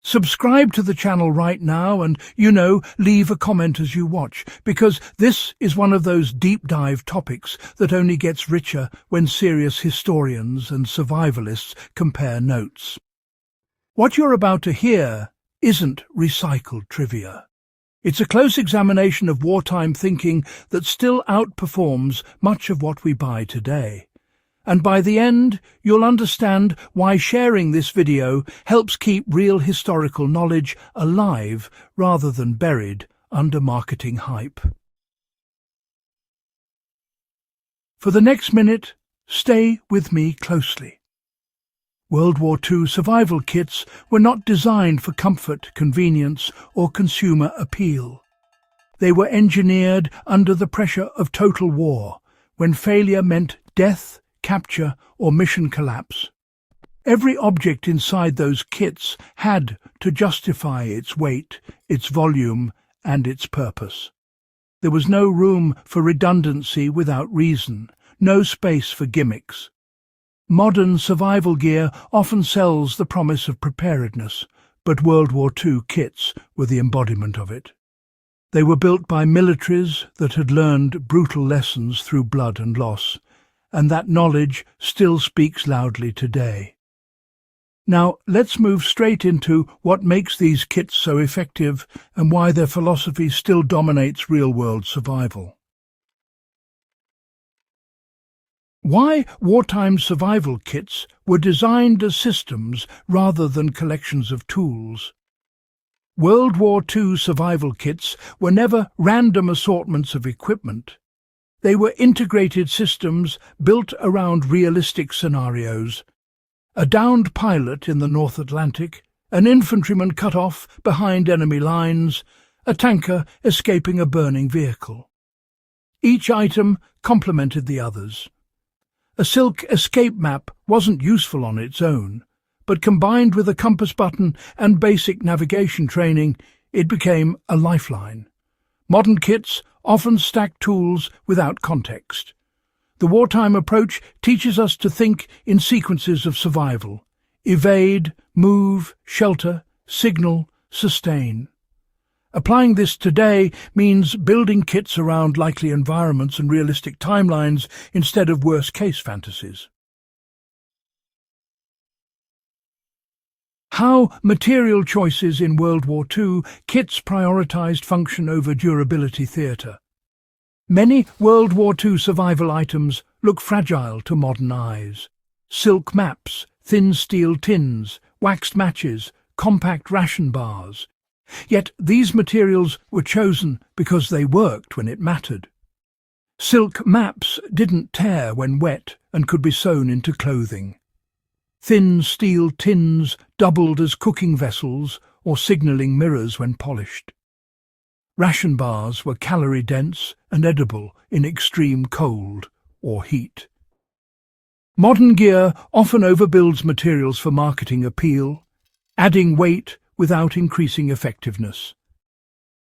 Subscribe to the channel right now and, leave a comment as you watch, because this is one of those deep dive topics that only gets richer when serious historians and survivalists compare notes. What you're about to hear isn't recycled trivia. It's a close examination of wartime thinking that still outperforms much of what we buy today. And by the end, you'll understand why sharing this video helps keep real historical knowledge alive rather than buried under marketing hype. For the next minute, stay with me closely. World War II survival kits were not designed for comfort, convenience, or consumer appeal. They were engineered under the pressure of total war, when failure meant death, capture, or mission collapse. Every object inside those kits had to justify its weight, its volume, and its purpose. There was no room for redundancy without reason, no space for gimmicks. Modern survival gear often sells the promise of preparedness, but World War II kits were the embodiment of it. They were built by militaries that had learned brutal lessons through blood and loss, and that knowledge still speaks loudly today. Now, let's move straight into what makes these kits so effective and why their philosophy still dominates real-world survival. Why wartime survival kits were designed as systems rather than collections of tools. World War II survival kits were never random assortments of equipment. They were integrated systems built around realistic scenarios. A downed pilot in the North Atlantic, an infantryman cut off behind enemy lines, a tanker escaping a burning vehicle. Each item complemented the others. A silk escape map wasn't useful on its own, but combined with a compass button and basic navigation training, it became a lifeline. Modern kits often stack tools without context. The wartime approach teaches us to think in sequences of survival: evade, move, shelter, signal, sustain. Applying this today means building kits around likely environments and realistic timelines instead of worst-case fantasies. How material choices in World War II kits prioritized function over durability theatre. Many World War II survival items look fragile to modern eyes. Silk maps, thin steel tins, waxed matches, compact ration bars. Yet these materials were chosen because they worked when it mattered. Silk maps didn't tear when wet and could be sewn into clothing. Thin steel tins doubled as cooking vessels or signalling mirrors when polished. Ration bars were calorie-dense and edible in extreme cold or heat. Modern gear often overbuilds materials for marketing appeal, adding weight without increasing effectiveness.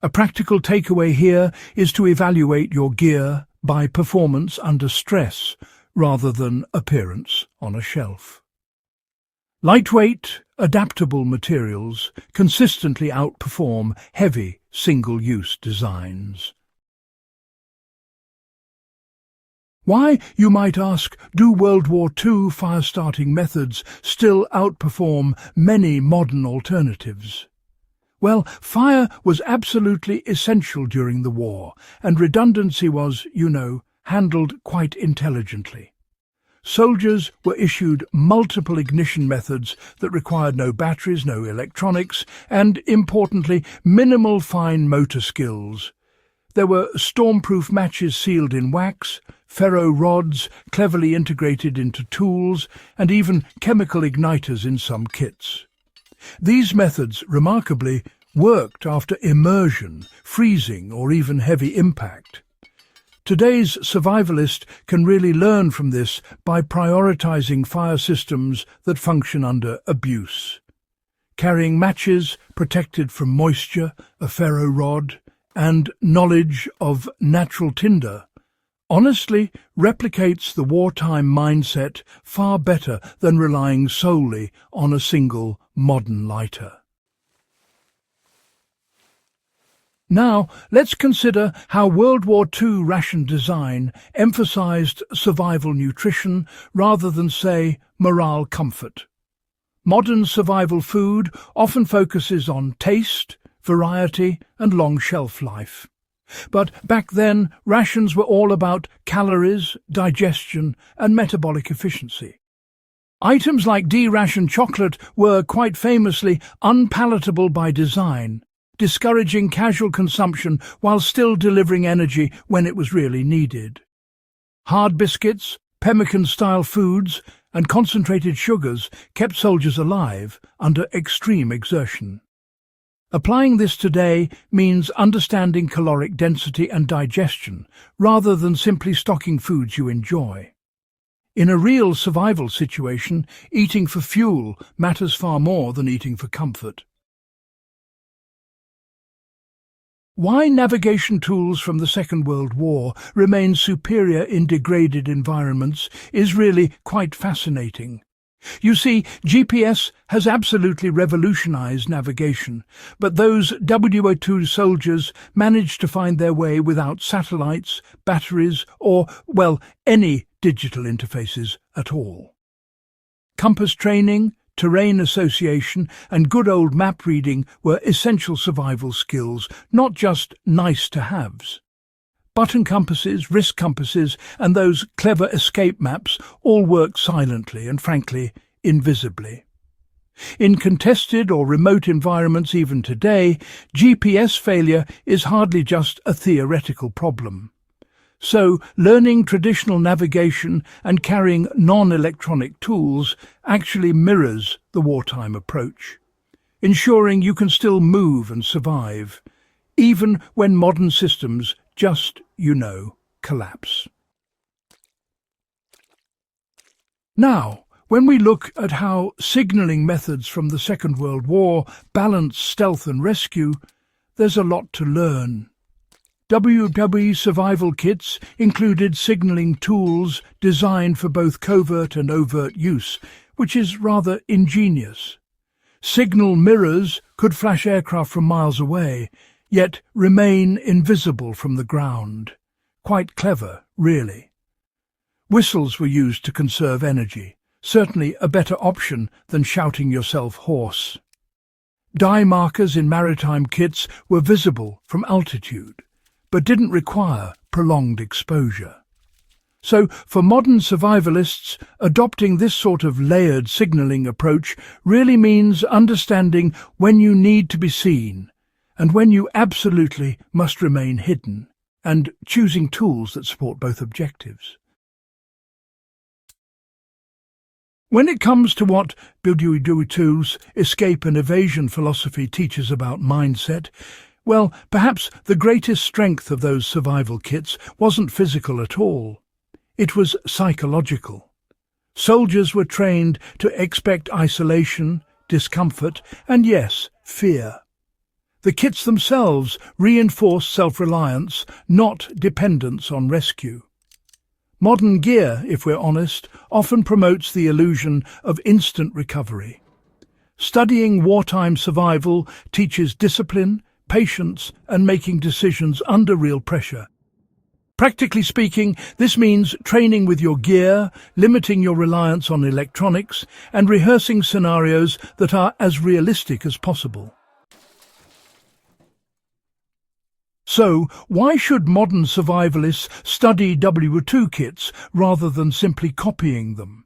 A practical takeaway here is to evaluate your gear by performance under stress rather than appearance on a shelf. Lightweight, adaptable materials consistently outperform heavy, single-use designs. Why, you might ask, do World War II fire-starting methods still outperform many modern alternatives? Well, fire was absolutely essential during the war, and redundancy was, handled quite intelligently. Soldiers were issued multiple ignition methods that required no batteries, no electronics, and, importantly, minimal fine motor skills. There were stormproof matches sealed in wax, ferro rods cleverly integrated into tools, and even chemical igniters in some kits. These methods, remarkably, worked after immersion, freezing, or even heavy impact. Today's survivalist can really learn from this by prioritizing fire systems that function under abuse. Carrying matches protected from moisture, a ferro rod, and knowledge of natural tinder honestly replicates the wartime mindset far better than relying solely on a single modern lighter. Now, let's consider how World War II ration design emphasized survival nutrition rather than, say, morale comfort. Modern survival food often focuses on taste, variety, and long shelf life. But back then, rations were all about calories, digestion, and metabolic efficiency. Items like D-ration chocolate were, quite famously, unpalatable by design, discouraging casual consumption while still delivering energy when it was really needed. Hard biscuits, pemmican-style foods, and concentrated sugars kept soldiers alive under extreme exertion. Applying this today means understanding caloric density and digestion, rather than simply stocking foods you enjoy. In a real survival situation, eating for fuel matters far more than eating for comfort. Why navigation tools from the Second World War remain superior in degraded environments is really quite fascinating. You see, GPS has absolutely revolutionized navigation, but those WWII soldiers managed to find their way without satellites, batteries, or, well, any digital interfaces at all. Compass training, terrain association, and good old map reading were essential survival skills, not just nice-to-haves. Button compasses, wrist compasses, and those clever escape maps all work silently and, frankly, invisibly. In contested or remote environments even today, GPS failure is hardly just a theoretical problem. So, learning traditional navigation and carrying non-electronic tools actually mirrors the wartime approach, ensuring you can still move and survive, even when modern systems just, collapse. Now, when we look at how signalling methods from the Second World War balance stealth and rescue, there's a lot to learn. WWII survival kits included signalling tools designed for both covert and overt use, which is rather ingenious. Signal mirrors could flash aircraft from miles away, yet remain invisible from the ground. Quite clever, really. Whistles were used to conserve energy, certainly a better option than shouting yourself hoarse. Dye markers in maritime kits were visible from altitude, but didn't require prolonged exposure. So, for modern survivalists, adopting this sort of layered signalling approach really means understanding when you need to be seen, and when you absolutely must remain hidden, and choosing tools that support both objectives. When it comes to what WWII's escape and evasion philosophy teaches about mindset, well, perhaps the greatest strength of those survival kits wasn't physical at all. It was psychological. Soldiers were trained to expect isolation, discomfort, and yes, fear. The kits themselves reinforced self-reliance, not dependence on rescue. Modern gear, if we're honest, often promotes the illusion of instant recovery. Studying wartime survival teaches discipline, patience, and making decisions under real pressure. Practically speaking, this means training with your gear, limiting your reliance on electronics, and rehearsing scenarios that are as realistic as possible. So, why should modern survivalists study WWII kits rather than simply copying them?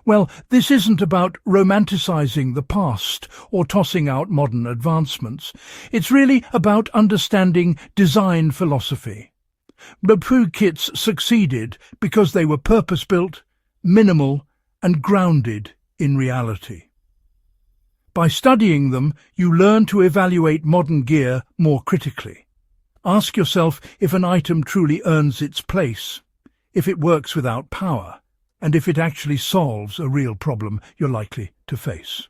Well, this isn't about romanticizing the past or tossing out modern advancements. It's really about understanding design philosophy. WWII kits succeeded because they were purpose-built, minimal, and grounded in reality. By studying them, you learn to evaluate modern gear more critically. Ask yourself if an item truly earns its place, if it works without power, and if it actually solves a real problem you're likely to face.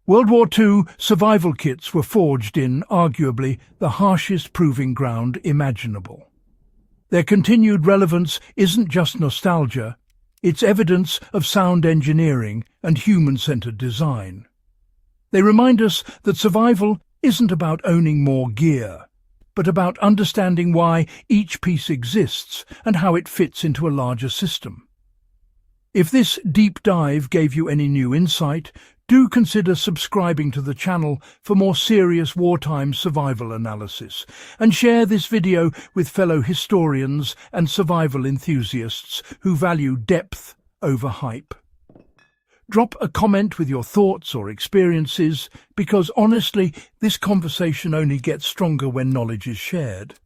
World War II survival kits were forged in, arguably, the harshest proving ground imaginable. Their continued relevance isn't just nostalgia, it's evidence of sound engineering and human-centered design. They remind us that survival isn't about owning more gear, but about understanding why each piece exists and how it fits into a larger system. If this deep dive gave you any new insight, do consider subscribing to the channel for more serious wartime survival analysis, and share this video with fellow historians and survival enthusiasts who value depth over hype. Drop a comment with your thoughts or experiences, because honestly, this conversation only gets stronger when knowledge is shared.